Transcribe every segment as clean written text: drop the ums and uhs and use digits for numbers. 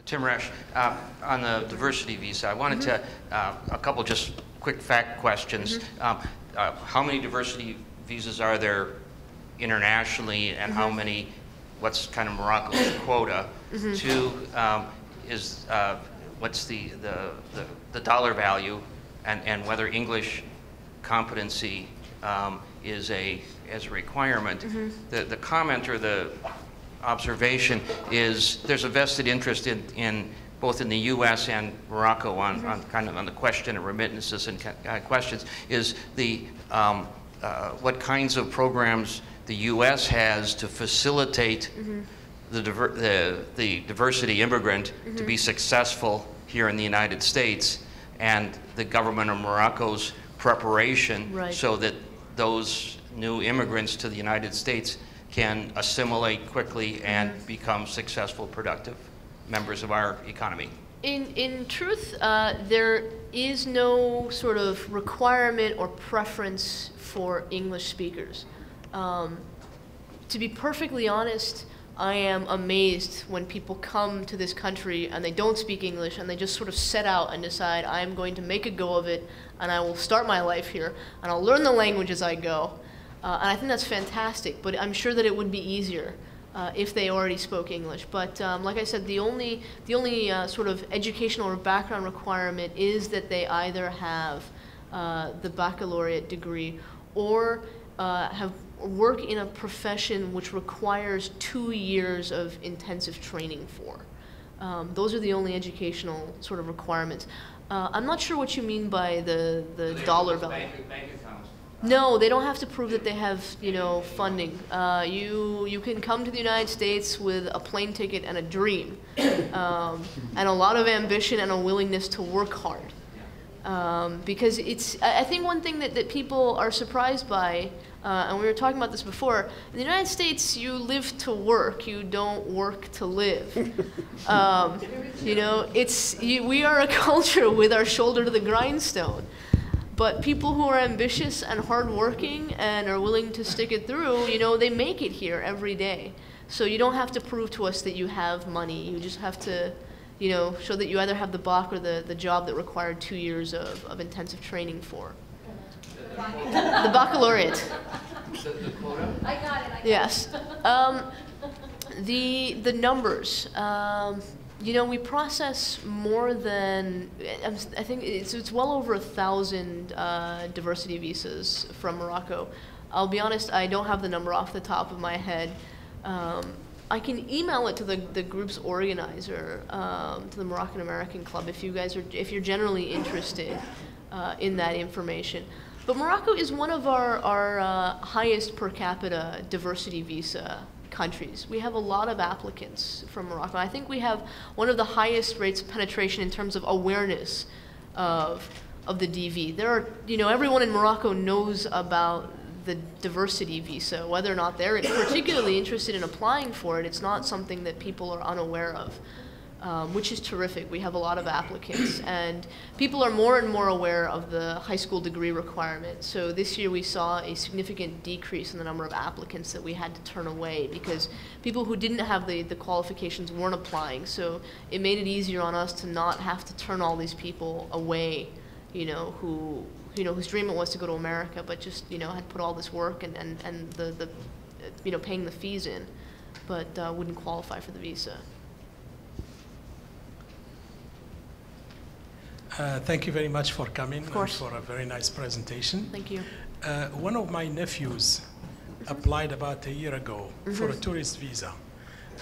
Timresh, on the diversity visa, I wanted to, a couple just quick fact questions. How many diversity visas are there internationally, and how many, what's kind of Morocco's quota? Two, what's the dollar value, and whether English competency is a requirement. The comment or the observation is there's a vested interest in both in the U.S. and Morocco on kind of on the question of remittances and questions, is the what kinds of programs the U.S. has to facilitate the diversity immigrant to be successful here in the United States, and the government of Morocco's preparation so that those new immigrants to the United States can assimilate quickly and become successful, productive members of our economy. In truth, there is no sort of requirement or preference for English speakers. To be perfectly honest, I am amazed when people come to this country and they don't speak English and they just sort of set out and decide, I'm going to make a go of it and I will start my life here and I'll learn the language as I go. And I think that's fantastic, but I'm sure that it would be easier if they already spoke English. But like I said, the only sort of educational or background requirement is that they either have the baccalaureate degree or work in a profession which requires 2 years of intensive training for. Those are the only educational sort of requirements. I'm not sure what you mean by the dollar value. Bank accounts. No, they don't have to prove that they have, you know, funding. You can come to the United States with a plane ticket and a dream, and a lot of ambition and a willingness to work hard. Because I think one thing that people are surprised by, and we were talking about this before, in the United States you live to work, you don't work to live. You know, we are a culture with our shoulder to the grindstone. But people who are ambitious and hardworking and are willing to stick it through, you know, they make it here every day. So you don't have to prove to us that you have money. You just have to, you know, show that you either have the BAC or the job that required 2 years of intensive training for. The baccalaureate. The quota? I got it. Yes. The numbers. You know, we process more than, I think it's well over 1,000 diversity visas from Morocco. I'll be honest, I don't have the number off the top of my head. I can email it to the group's organizer, to the Moroccan American Club, if you're generally interested in that information. But Morocco is one of our highest per capita diversity visa countries. We have a lot of applicants from Morocco. I think we have one of the highest rates of penetration in terms of awareness of the DV. There are, you know, everyone in Morocco knows about the diversity visa. Whether or not they're particularly interested in applying for it, it's not something that people are unaware of, which is terrific. We have a lot of applicants, and people are more and more aware of the high school degree requirement. So this year we saw a significant decrease in the number of applicants that we had to turn away because people who didn't have the qualifications weren't applying. So it made it easier on us to not have to turn all these people away, you know, whose dream it was to go to America, but just, you know, had put all this work and the you know, paying the fees in, but wouldn't qualify for the visa. Thank you very much for coming and course. for a very nice presentation. Thank you. One of my nephews applied about a year ago for a tourist visa.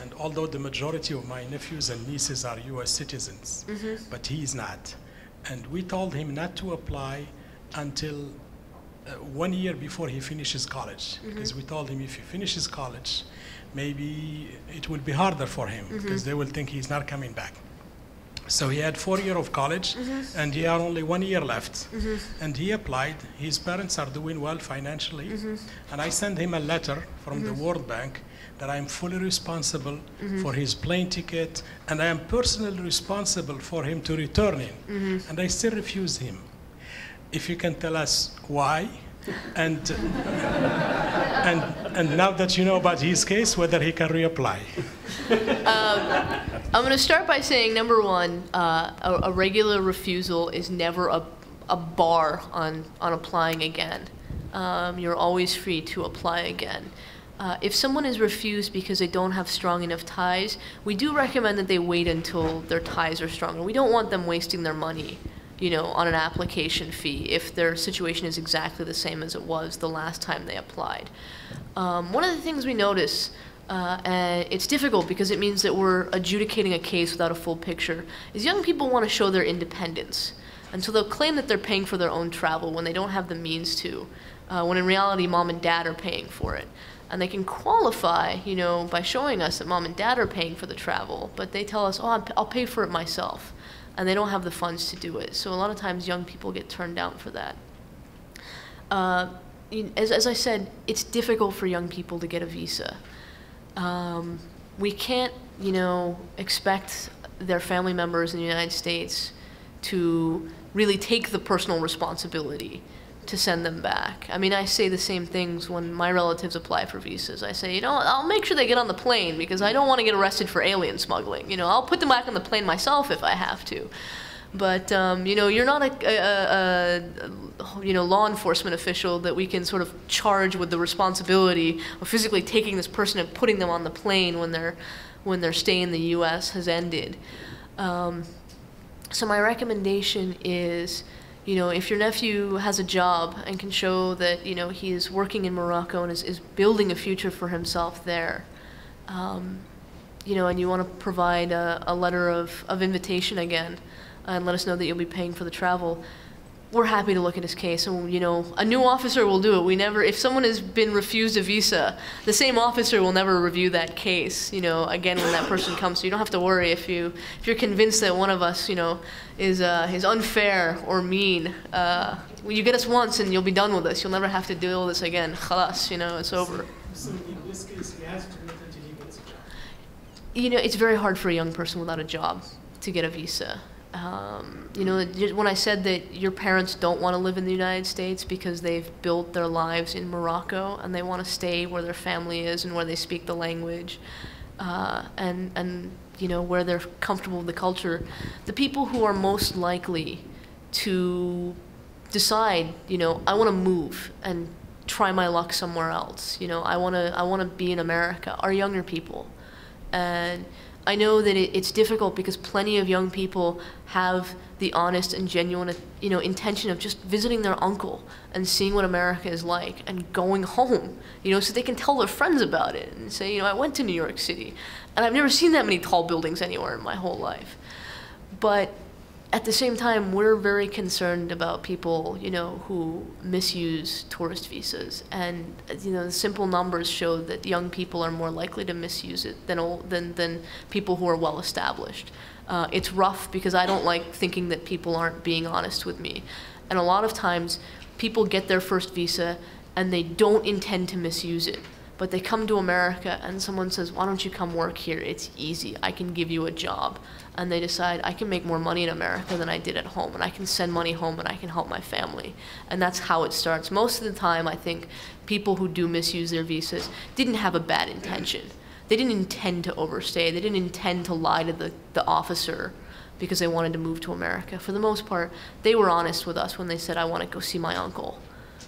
And although the majority of my nephews and nieces are US citizens, but he is not. And we told him not to apply until 1 year before he finishes college. Because we told him if he finishes college, maybe it will be harder for him because they will think he's not coming back. So he had 4 years of college, and he had only 1 year left. And he applied. His parents are doing well financially. And I sent him a letter from the World Bank that I am fully responsible for his plane ticket, and I am personally responsible for him to returning. And I still refused him. If you can tell us why, And, and now that you know about his case, whether he can reapply. I'm going to start by saying, number one, a regular refusal is never a bar on applying again. You're always free to apply again. If someone is refused because they don't have strong enough ties, we do recommend that they wait until their ties are stronger. We don't want them wasting their money, you know, on an application fee if their situation is exactly the same as it was the last time they applied. One of the things we notice, and it's difficult because it means that we're adjudicating a case without a full picture, is young people want to show their independence. And so they'll claim that they're paying for their own travel when they don't have the means to, when in reality mom and dad are paying for it. And they can qualify, you know, by showing us that mom and dad are paying for the travel, but they tell us, oh, I'll pay for it myself. And they don't have the funds to do it. So a lot of times young people get turned down for that. As I said, it's difficult for young people to get a visa. We can't, you know, expect their family members in the United States to really take the personal responsibility to send them back. I mean, I say the same things when my relatives apply for visas. I say, you know, I'll make sure they get on the plane because I don't want to get arrested for alien smuggling. You know, I'll put them back on the plane myself if I have to. But, you know, you're not a you know, law enforcement official that we can sort of charge with the responsibility of physically taking this person and putting them on the plane when their stay in the U.S. has ended. So my recommendation is, you know, if your nephew has a job and can show that, you know, he is working in Morocco and is building a future for himself there, you know, and you want to provide a letter of invitation again and let us know that you'll be paying for the travel, we're happy to look at his case. And, you know, a new officer will do it. We never, if someone has been refused a visa, the same officer will never review that case, you know, again when that person comes. So you don't have to worry if you're convinced that one of us, you know, is unfair or mean. You get us once and you'll be done with us. You'll never have to deal with this again. Khalas, you know, it's over. So in this case, he has to wait until he gets a job. You know, it's very hard for a young person without a job to get a visa. You know, when I said that your parents don't want to live in the United States because they've built their lives in Morocco and they want to stay where their family is and where they speak the language, and you know, where they're comfortable with the culture, the people who are most likely to decide, you know, I want to move and try my luck somewhere else, you know, I want to be in America, are younger people. And I know that it's difficult because plenty of young people have the honest and genuine, you know, intention of just visiting their uncle and seeing what America is like and going home, you know, so they can tell their friends about it and say, you know, I went to New York City and I've never seen that many tall buildings anywhere in my whole life. But at the same time, we're very concerned about people, you know, who misuse tourist visas. And, you know, the simple numbers show that young people are more likely to misuse it than people who are well established. It's rough because I don't like thinking that people aren't being honest with me. And a lot of times, people get their first visa and they don't intend to misuse it. But they come to America and someone says, why don't you come work here? It's easy. I can give you a job. And they decide, I can make more money in America than I did at home, and I can send money home and I can help my family. And that's how it starts. Most of the time, I think people who do misuse their visas didn't have a bad intention. They didn't intend to overstay. They didn't intend to lie to the officer because they wanted to move to America. For the most part, they were honest with us when they said, I want to go see my uncle.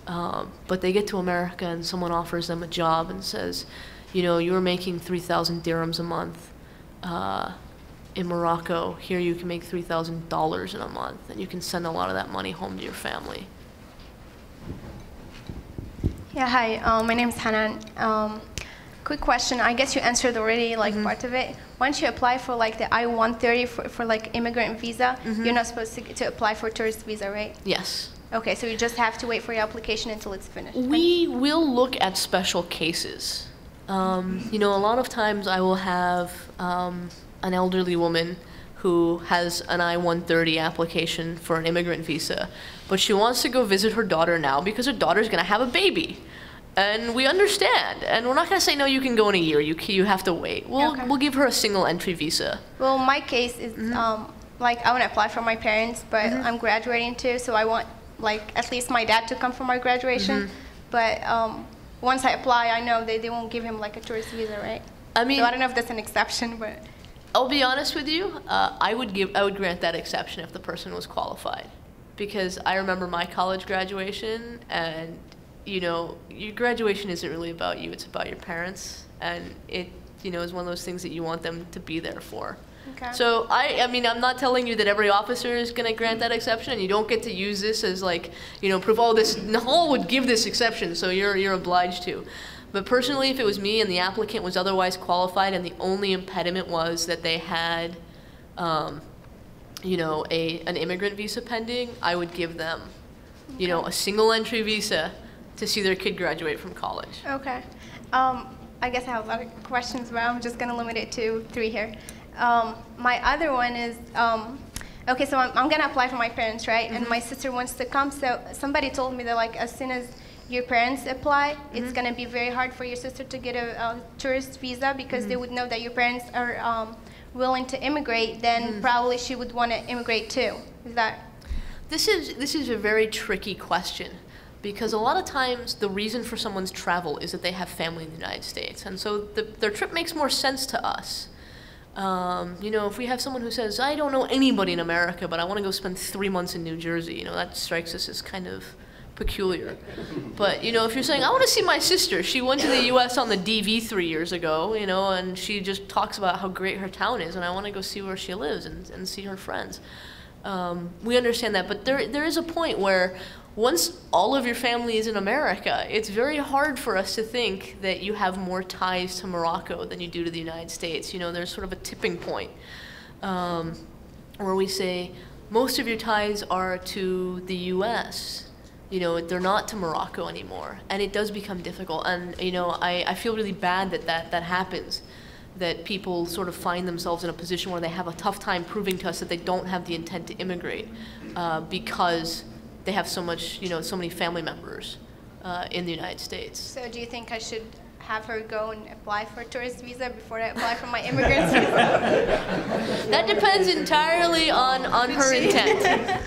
But they get to America and someone offers them a job and says, you know, you're making 3,000 dirhams a month in Morocco. Here you can make $3,000 in a month, and you can send a lot of that money home to your family. Yeah, hi, my name is Hanan. Quick question, I guess you answered already like part of it. Once you apply for like the I-130 for like immigrant visa, you're not supposed to apply for tourist visa, right? Yes. Okay, so you just have to wait for your application until it's finished. We will look at special cases. You know, a lot of times I will have an elderly woman who has an I-130 application for an immigrant visa, but she wants to go visit her daughter now because her daughter's going to have a baby. And we understand, and we're not going to say, no, you can go in a year, you have to wait. We'll give her a single entry visa. Well, my case is, like, I want to apply for my parents, but I'm graduating too, so I want like at least my dad to come for my graduation. But once I apply, I know they won't give him like a tourist visa, right? I mean, so I don't know if that's an exception, but I'll be honest with you. I would grant that exception if the person was qualified, because I remember my college graduation, and you know, your graduation isn't really about you; it's about your parents, and it, you know, is one of those things that you want them to be there for. okay. So I mean, I'm not telling you that every officer is going to grant that exception, and you don't get to use this as like, you know, proof. Oh, this Nahal would give this exception, so you're obliged to. But personally, if it was me and the applicant was otherwise qualified, and the only impediment was that they had, you know, an immigrant visa pending, I would give them, you know, a single entry visa to see their kid graduate from college. Okay. I guess I have a lot of questions, but I'm just going to limit it to 3 here. My other one is, okay, so I'm going to apply for my parents, right? And my sister wants to come. So somebody told me that like as soon as your parents apply, it's going to be very hard for your sister to get a tourist visa, because they would know that your parents are willing to immigrate. Then probably she would want to immigrate too. Is that? This is a very tricky question, because a lot of times the reason for someone's travel is that they have family in the United States, and so their trip makes more sense to us. You know, if we have someone who says, I don't know anybody in America, but I want to go spend 3 months in New Jersey, you know, that strikes us as kind of peculiar. But, you know, if you're saying, I want to see my sister, she went to the US on the DV 3 years ago, you know, and she just talks about how great her town is, and I want to go see where she lives and see her friends. We understand that, but there is a point where once all of your family is in America, it's very hard for us to think that you have more ties to Morocco than you do to the United States. You know, there's sort of a tipping point where we say most of your ties are to the US. You know, they're not to Morocco anymore, and it does become difficult. And you know, I feel really bad that happens, that people sort of find themselves in a position where they have a tough time proving to us that they don't have the intent to immigrate because they have so much, you know, so many family members in the United States. So do you think I should have her go and apply for a tourist visa before I apply for my immigrant visa? That depends entirely on her intent.